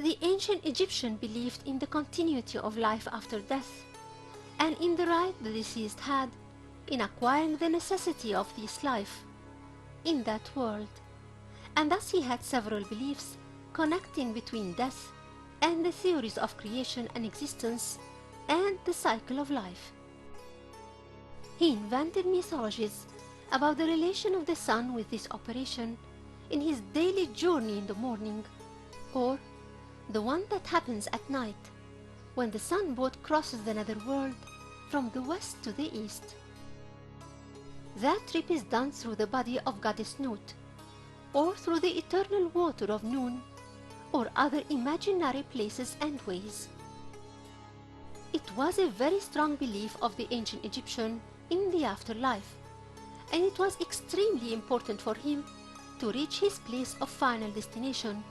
The ancient Egyptian believed in the continuity of life after death, and in the right the deceased had in acquiring the necessity of this life in that world, and thus he had several beliefs connecting between death and the theories of creation and existence and the cycle of life. He invented mythologies about the relation of the sun with this operation in his daily journey in the morning, or the one that happens at night when the sun both crosses the netherworld from the west to the east. That trip is done through the body of goddess Nut, or through the eternal water of Nun, or other imaginary places and ways. It was a very strong belief of the ancient Egyptian in the afterlife, and it was extremely important for him to reach his place of final destination,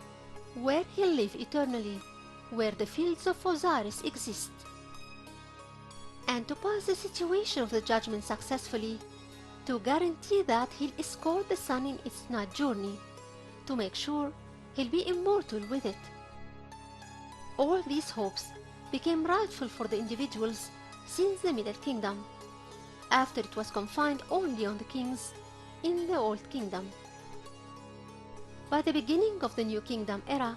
where he'll live eternally, where the fields of Osiris exist. And to pass the situation of the judgment successfully, to guarantee that he'll escort the sun in its night journey, to make sure he'll be immortal with it. All these hopes became rightful for the individuals since the Middle Kingdom, after it was confined only on the kings in the Old Kingdom. By the beginning of the New Kingdom era,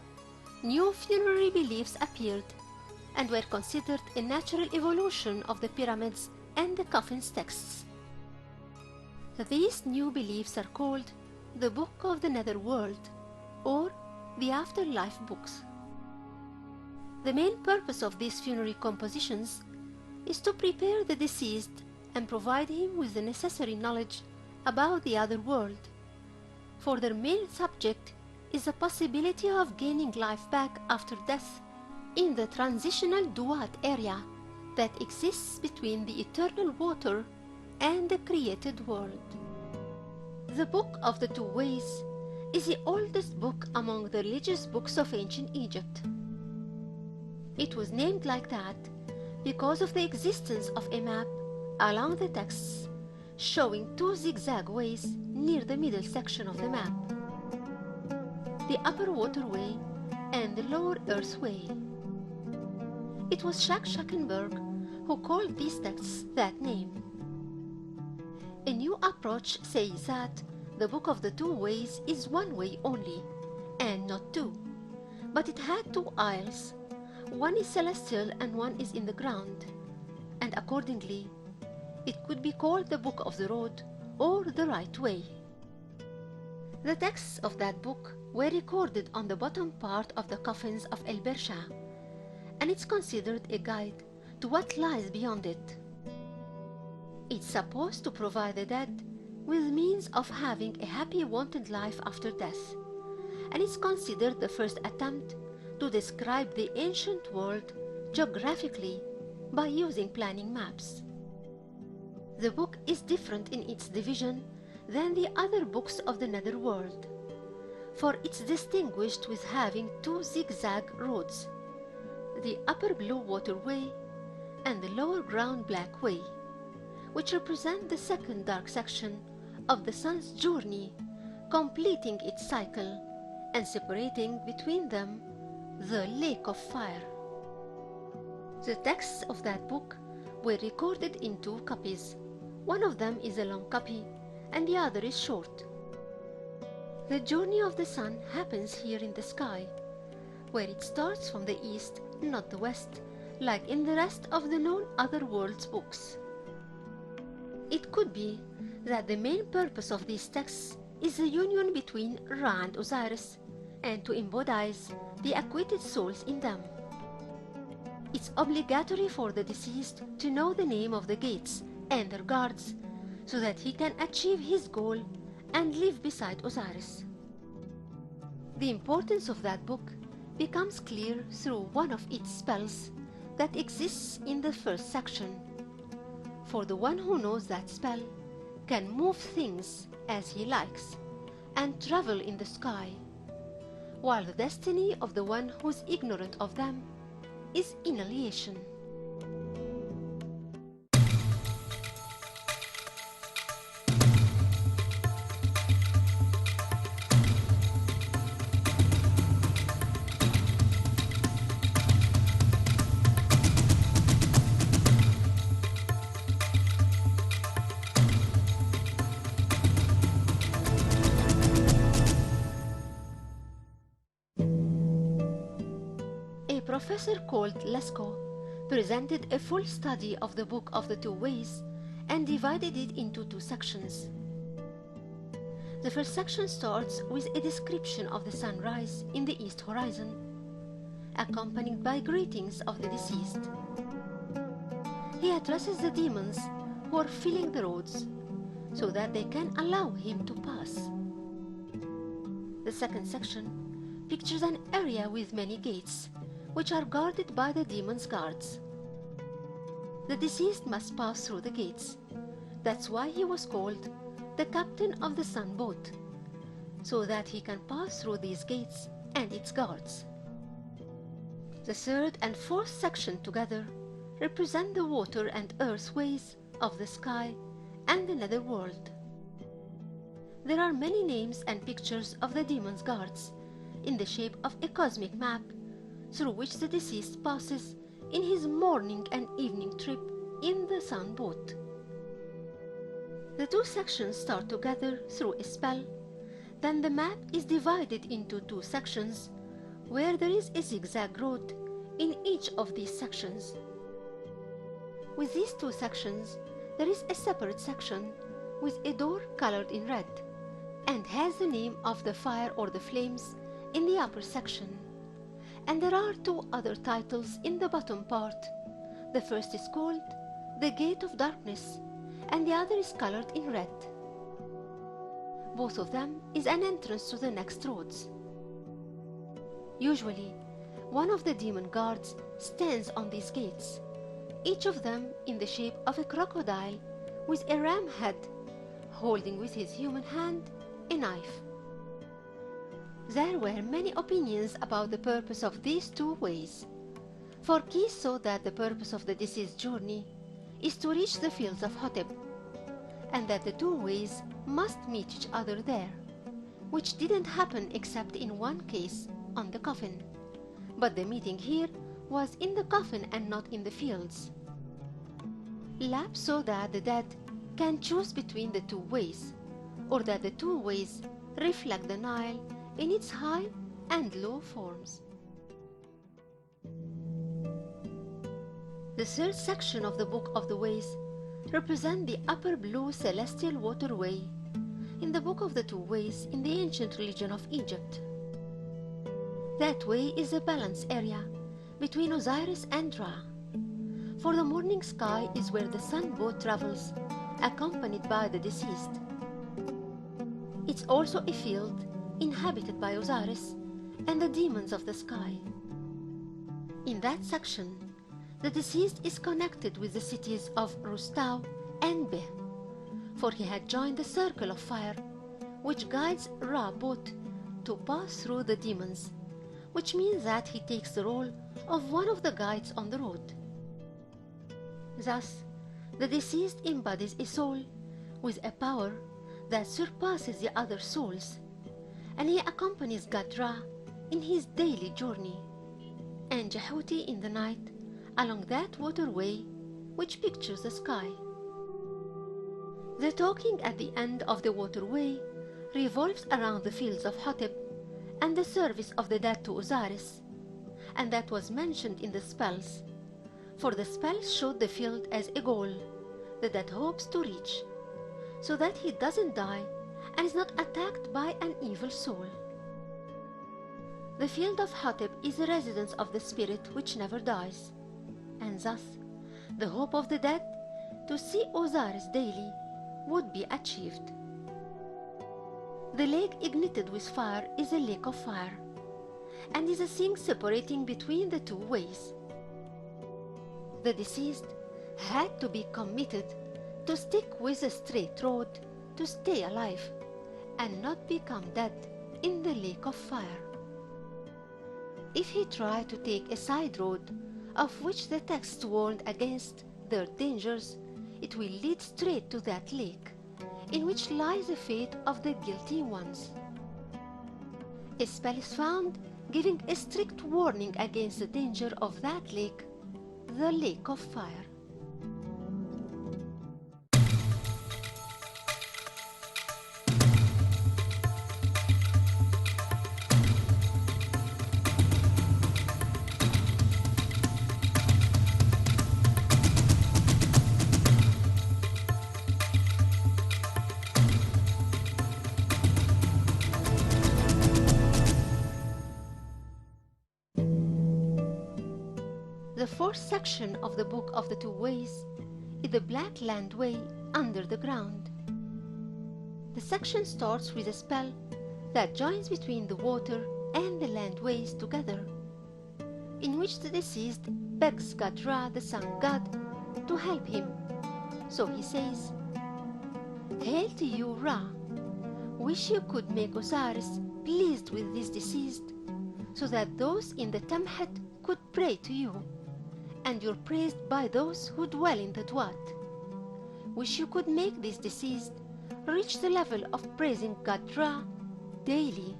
new funerary beliefs appeared and were considered a natural evolution of the pyramids and the coffins texts. These new beliefs are called the Book of the Netherworld, or the Afterlife Books. The main purpose of these funerary compositions is to prepare the deceased and provide him with the necessary knowledge about the other world, for their main subject is the possibility of gaining life back after death in the transitional Duat area that exists between the eternal water and the created world. The Book of the Two Ways is the oldest book among the religious books of ancient Egypt. It was named like that because of the existence of a map along the texts showing two zigzag ways near the middle section of the map, the upper waterway and the lower earthway. It was Shak-Shackenberg who called these texts that name. A new approach says that the Book of the Two Ways is one way only, and not two, but it had two aisles. One is celestial and one is in the ground, and accordingly, it could be called the Book of the Road or the Right Way. The texts of that book were recorded on the bottom part of the coffins of El Bersha, and it's considered a guide to what lies beyond it. It's supposed to provide the dead with means of having a happy wanted life after death, and it's considered the first attempt to describe the ancient world geographically by using planning maps. The book is different in its division than the other books of the netherworld, for it's distinguished with having two zigzag roads, the upper blue waterway and the lower ground black way, which represent the second dark section of the sun's journey, completing its cycle and separating between them the lake of fire. The texts of that book were recorded in two copies. One of them is a long copy and the other is short. The journey of the sun happens here in the sky, where it starts from the east, not the west, like in the rest of the known other worlds books. It could be that the main purpose of these texts is the union between Ra and Osiris, and to embodize the acquitted souls in them. It's obligatory for the deceased to know the name of the gates and their guards, so that he can achieve his goal and live beside Osiris. The importance of that book becomes clear through one of its spells that exists in the first section. For the one who knows that spell can move things as he likes and travel in the sky, while the destiny of the one who's ignorant of them is annihilation. professor called Lesko presented a full study of the Book of the Two Ways and divided it into two sections. The first section starts with a description of the sunrise in the east horizon, accompanied by greetings of the deceased. He addresses the demons who are filling the roads so that they can allow him to pass. The second section pictures an area with many gates, which are guarded by the demon's guards. The deceased must pass through the gates. That's why he was called the captain of the sun boat, so that he can pass through these gates and its guards. The third and fourth section together represent the water and earth ways of the sky and the netherworld. There are many names and pictures of the demon's guards in the shape of a cosmic map through which the deceased passes in his morning and evening trip in the sun boat. The two sections start together through a spell, then the map is divided into two sections where there is a zigzag road in each of these sections. With these two sections, there is a separate section with a door colored in red and has the name of the fire or the flames in the upper section. And there are two other titles in the bottom part. The first is called The Gate of Darkness and the other is colored in red. Both of them is an entrance to the next roads. Usually, one of the demon guards stands on these gates, each of them in the shape of a crocodile with a ram head, holding with his human hand a knife. There were many opinions about the purpose of these two ways, for Keys saw that the purpose of the deceased journey is to reach the fields of Hotep, and that the two ways must meet each other there, which didn't happen except in one case, on the coffin. But the meeting here was in the coffin and not in the fields. Lab saw that the dead can choose between the two ways, or that the two ways reflect the Nile in its high and low forms. The third section of the Book of the Ways represent the upper blue celestial waterway in the Book of the Two Ways in the ancient religion of Egypt. That way is a balance area between Osiris and Ra. For the morning sky is where the sun boat travels, accompanied by the deceased. It's also a field inhabited by Osiris and the demons of the sky. In that section, the deceased is connected with the cities of Rustau and Beh, for he had joined the circle of fire, which guides Ra boat to pass through the demons, which means that he takes the role of one of the guides on the road. Thus, the deceased embodies a soul with a power that surpasses the other souls, and he accompanies God Ra in his daily journey, and Jehuti in the night along that waterway which pictures the sky. The talking at the end of the waterway revolves around the fields of Hotep and the service of the dead to Osiris, and that was mentioned in the spells, for the spells showed the field as a goal the dead hopes to reach, so that he doesn't die and is not attacked by an evil soul. The field of Hotep is the residence of the spirit which never dies, and thus the hope of the dead to see Osiris daily would be achieved. The lake ignited with fire is a lake of fire, and is a thing separating between the two ways. The deceased had to be committed to stick with a straight road to stay alive and not become dead in the lake of fire. If he tried to take a side road, of which the text warned against their dangers, it will lead straight to that lake, in which lies the fate of the guilty ones. A spell is found giving a strict warning against the danger of that lake, the lake of fire. The fourth section of the Book of the Two Ways is the Black Land Way under the ground. The section starts with a spell that joins between the water and the land ways together, in which the deceased begs God Ra, the sun god, to help him. So he says, "Hail to you, Ra! Wish you could make Osiris pleased with this deceased, so that those in the Tamhat could pray to you, and you're praised by those who dwell in the Duat. Wish you could make this deceased reach the level of praising God Ra daily."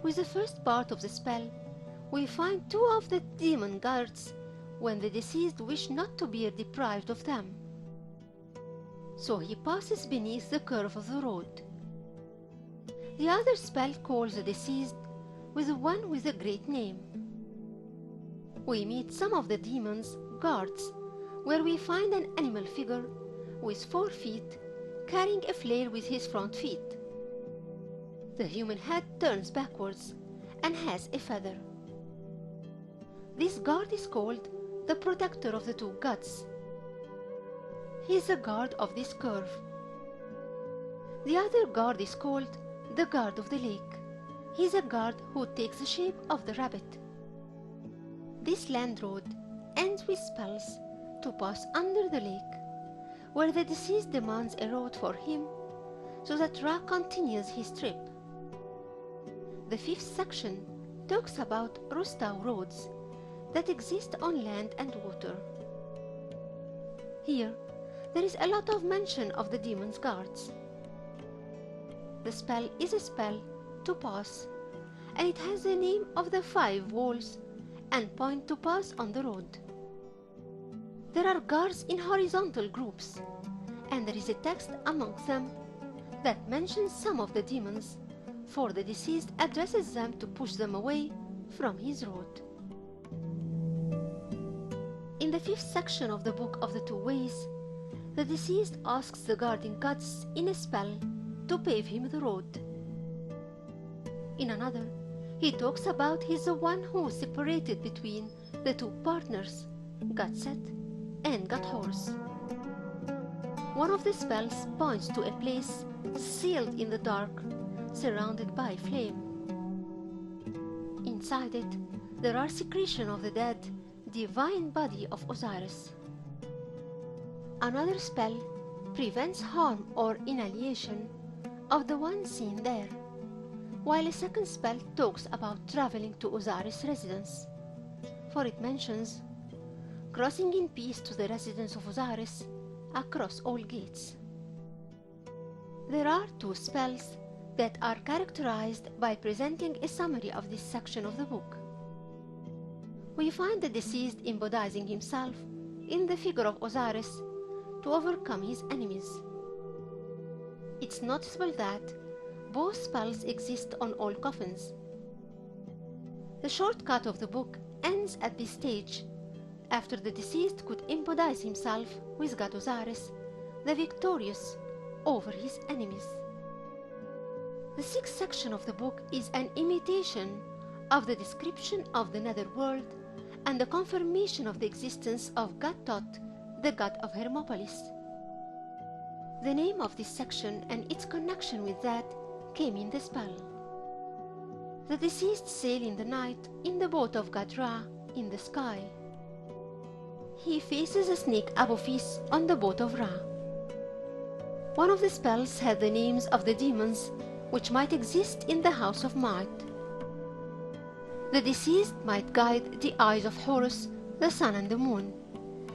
With the first part of the spell, we find two of the demon guards when the deceased wish not to be deprived of them. So he passes beneath the curve of the road. The other spell calls the deceased with the one with a great name. We meet some of the demons' guards, where we find an animal figure with 4 feet carrying a flail with his front feet. The human head turns backwards and has a feather. This guard is called the protector of the two gods. He is the guard of this curve. The other guard is called the guard of the lake. He is a guard who takes the shape of the rabbit. This land road ends with spells to pass under the lake, where the deceased demands a road for him so that Ra continues his trip. The fifth section talks about Rustau roads that exist on land and water. Here, there is a lot of mention of the demon's guards. The spell is a spell to pass, and it has the name of the 5 walls and point to pass on the road. There are guards in horizontal groups, and there is a text amongst them that mentions some of the demons, for the deceased addresses them to push them away from his road. In the 5th section of the Book of the Two Ways, the deceased asks the guarding gods in a spell to pave him the road. In another, he talks about he's the one who separated between the two partners, God Set and God Horse. One of the spells points to a place sealed in the dark, surrounded by flame. Inside it, there are secretion of the dead, divine body of Osiris. Another spell prevents harm or annihilation of the one seen there, while a second spell talks about traveling to Osiris' residence, for it mentions crossing in peace to the residence of Osiris across all gates. There are 2 spells that are characterized by presenting a summary of this section of the book. We find the deceased embodying himself in the figure of Osiris to overcome his enemies. It's noticeable that both spells exist on all coffins. The shortcut of the book ends at this stage, after the deceased could embody himself with God Osiris, the victorious over his enemies. The 6th section of the book is an imitation of the description of the netherworld and the confirmation of the existence of God Thoth, the god of Hermopolis. The name of this section and its connection with that came in the spell. The deceased sail in the night in the boat of God Ra in the sky. He faces a snake Apophis on the boat of Ra. One of the spells had the names of the demons which might exist in the House of Might. The deceased might guide the eyes of Horus, the sun and the moon,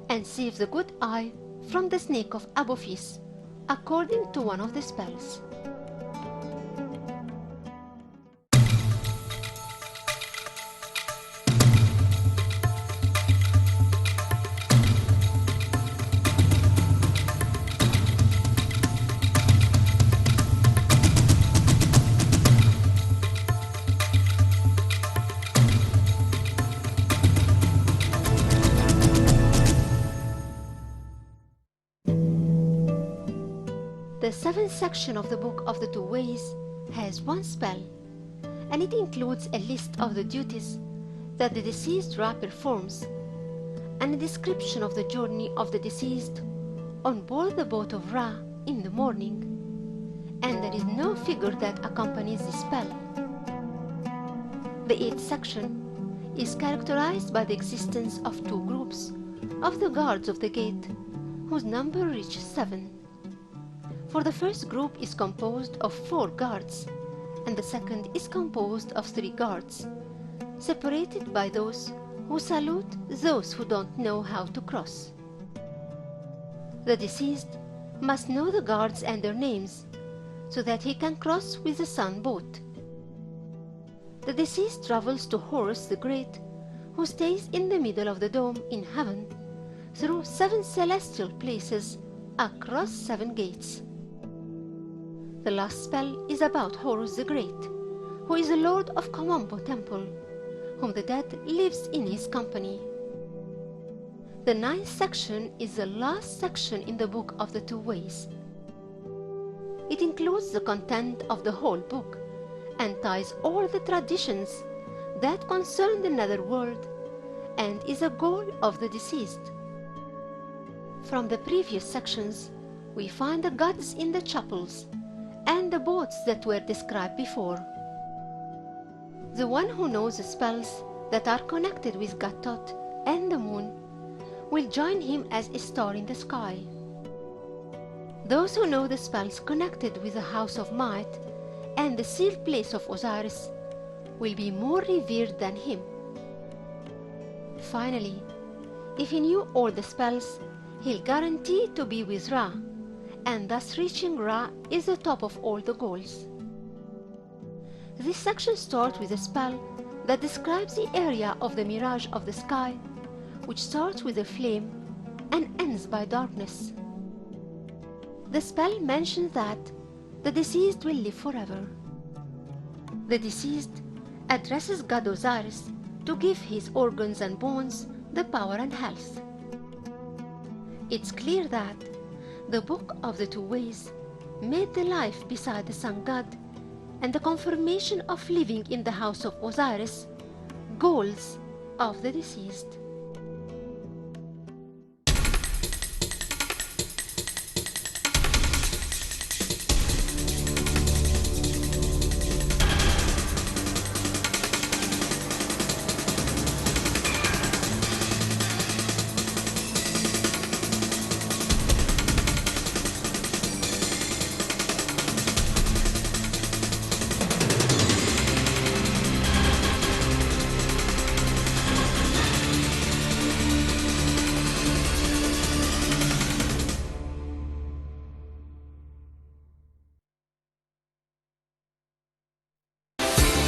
and save the good eye from the snake of Apophis, according to one of the spells. The 7th section of the Book of the Two Ways has 1 spell, and it includes a list of the duties that the deceased Ra performs, and a description of the journey of the deceased on board the boat of Ra in the morning, and there is no figure that accompanies the spell. The 8th section is characterized by the existence of 2 groups of the guards of the gate, whose number reaches 7. For the first group is composed of 4 guards, and the second is composed of 3 guards, separated by those who salute those who don't know how to cross. The deceased must know the guards and their names, so that he can cross with the sun boat. The deceased travels to Horus the Great, who stays in the middle of the dome in heaven, through 7 celestial places across 7 gates. The last spell is about Horus the Great, who is the lord of Komombo Temple, whom the dead lives in his company. The 9th section is the last section in the Book of the 2 Ways. It includes the content of the whole book and ties all the traditions that concern the netherworld and is a goal of the deceased. From the previous sections, we find the gods in the chapels and the boats that were described before. The one who knows the spells that are connected with God Thoth and the moon will join him as a star in the sky. Those who know the spells connected with the House of Might and the sealed place of Osiris will be more revered than him. Finally, if he knew all the spells, he'll guarantee to be with Ra, and thus reaching Ra is the top of all the goals. This section starts with a spell that describes the area of the mirage of the sky, which starts with a flame and ends by darkness. The spell mentions that the deceased will live forever. The deceased addresses God Osiris to give his organs and bones the power and health. It's clear that the Book of the 2 Ways made the life beside the sun god and the confirmation of living in the house of Osiris goals of the deceased.